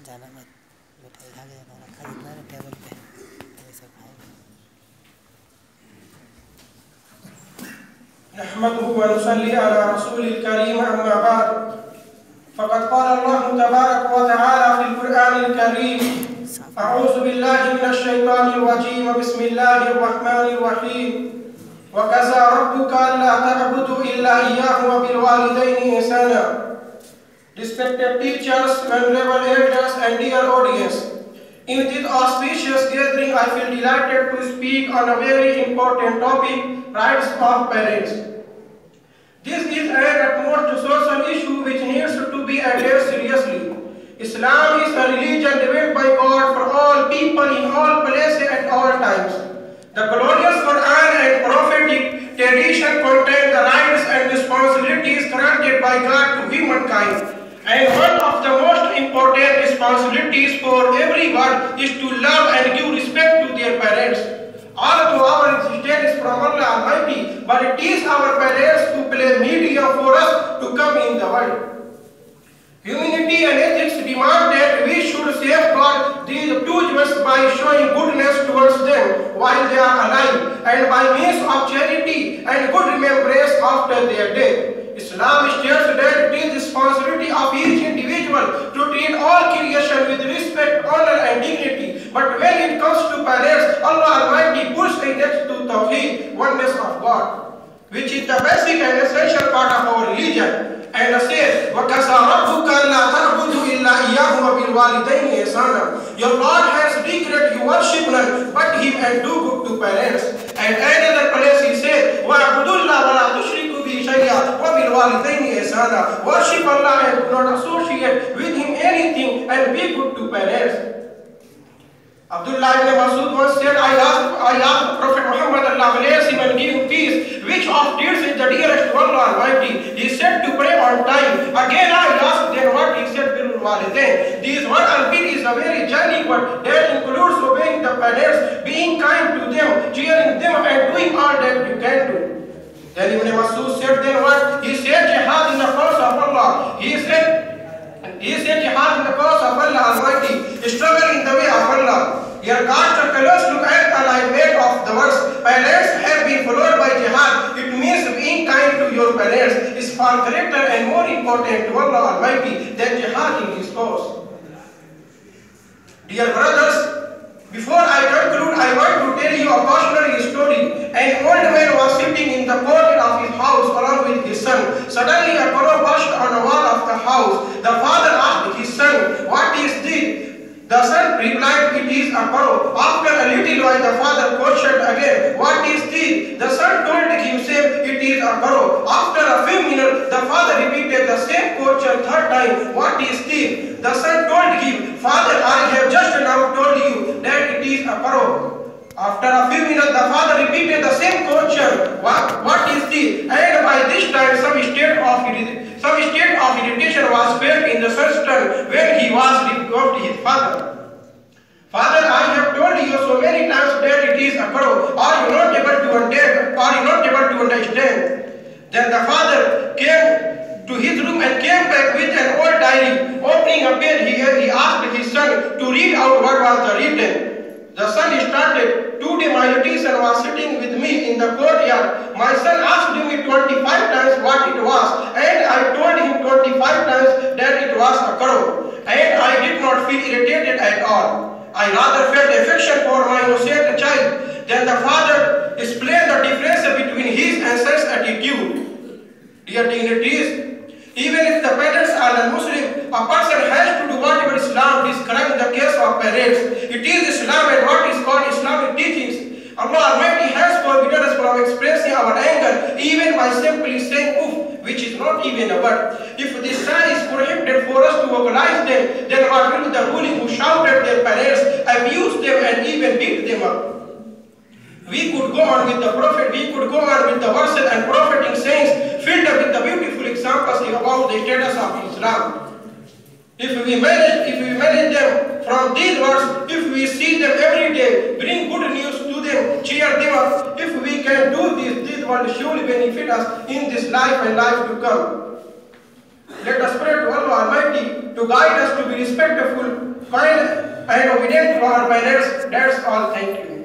जाना मत, मिठाई खा के जाना, रखा जितना है टेबल पे ऐसा खाएगा। नहमदुहु व नुसल्ली अला रसूलिल करीम अम्मा बाद फ़क़द क़ाल अल्लाहु तबारक व तआला फ़िल क़ुरआनिल करीम अऊज़ु बिल्लाहि मिनश शैतानिर रजीम बिस्मिल्लाहिर रहमानिर रहीम व कज़ा रब्बुका अल्ला तअबुदु इल्ला इय्याहु व bill वालिदैनि ihsana. Respected teachers, venerable elders and dear audience, in this auspicious gathering I feel delighted to speak on a very important topic, rights of parents. This is an utmost social issue which needs to be addressed seriously. Islam is a religion revealed by God for all people in all places at all times. The glorious Quran and prophetic tradition contain the rights and responsibilities granted by God to humankind. And one of the most important responsibilities for everyone is to love and give respect to their parents. Although our existence is from Allah Almighty, but it is our parents who play medium for us to come in the world. Humanity and ethics demand that we should safeguard these two jewels by showing goodness towards them while they are alive and by means of charity and good remembrance after their death. Islam states that it is the responsibility of each individual to treat all creation with respect, honor and dignity. But when it comes to parents, Allah Almighty puts it next to Tawheed, oneness of God, which is the basic and essential part of our religion. And says, وَكَسَى رَبُّكَ أَلَّا تَعْبُدُوا إِلَّا إِيَّاهُ وَبِالْوَالِدَيْنِ إِحْسَانًا. Your Lord has decreed you worship none but Him and do good to parents. And another place He said, وَاعْبُدُوا اللَّهَ وَلَا تُشْرِكُوا بِهِ شَيْئًا وَبِالْوَالِدَيْنِ إِحْسَانًا. Worship Allah and do not associate with Him anything and be good to parents. Abdullah ibn Masud once said, I asked Prophet Muhammad, Allah bless him and give him peace, which of deeds is the dearest to Allah Almighty? He said to pray on time. Again I asked, then what? He said, Birrul Walidain. This word albir is a very jolly word that includes obeying the parents, being kind to them, cheering them and doing all that you can do. Then Ibn Masud said, then what? He said, jihad in the cause of Allah. He said jihad in the cause of Allah Almighty, struggle in the way of Allah. Your God's fellows look at the alignment of the verse. Parents have been followed by jihad. It means being kind to your parents is far greater and more important to Allah Almighty than jihad in His cause. Dear brothers, before I conclude, I want to tell you a cautionary story. An old man was sitting in the corner of his house along with his son. Suddenly a crow burst on the wall of the house. The father asked his son, what is this? The son replied, it is a crow. After a little while the father questioned again, what is this? The son told himself, it is a crow. After a few minutes, the father repeated the same question third time, what is this? The son told him, Father, I have just now told you that it is a crow. After a few minutes, the father repeated the same question, what is this? And by this time, some state of irritation was felt in the son's tongue when he was reproved his father. Father, I have told you so many times that it is a crow. Are you not able to understand? Then the father came to his room and came back with an old diary. Opening a page, he asked his son to read out what was written. The son started. Today my little son was sitting with me in the courtyard. My son asked me 25 times what it was, and I told him 25 times that it was a crow. And I did not feel irritated at all. I rather felt affection for my innocent child. Then the father explained the difference between his and son's attitude. Dear dignitaries, even if the parents are non-Muslim, a person has to do whatever Islam describes in the case of parents. It is Islam and what is called Islamic teachings. Allah Almighty has forbidden us from expressing our anger even by simply saying oof, which is not even a word. If this sign is prohibited for us to vocalize them, then what will the ruling who shout at their parents, abuse them and even beat them up? We could go on with the Prophet, we could go on with the verses and prophetic sayings filled up with the beautiful examples about the status of Islam. If we manage them from these words, if we see them every day, bring good news to them, cheer them up, if we can do this will surely benefit us in this life and life to come. Let us pray to Allah Almighty to guide us to be respectful and obedient to our parents. That's all. Thank you.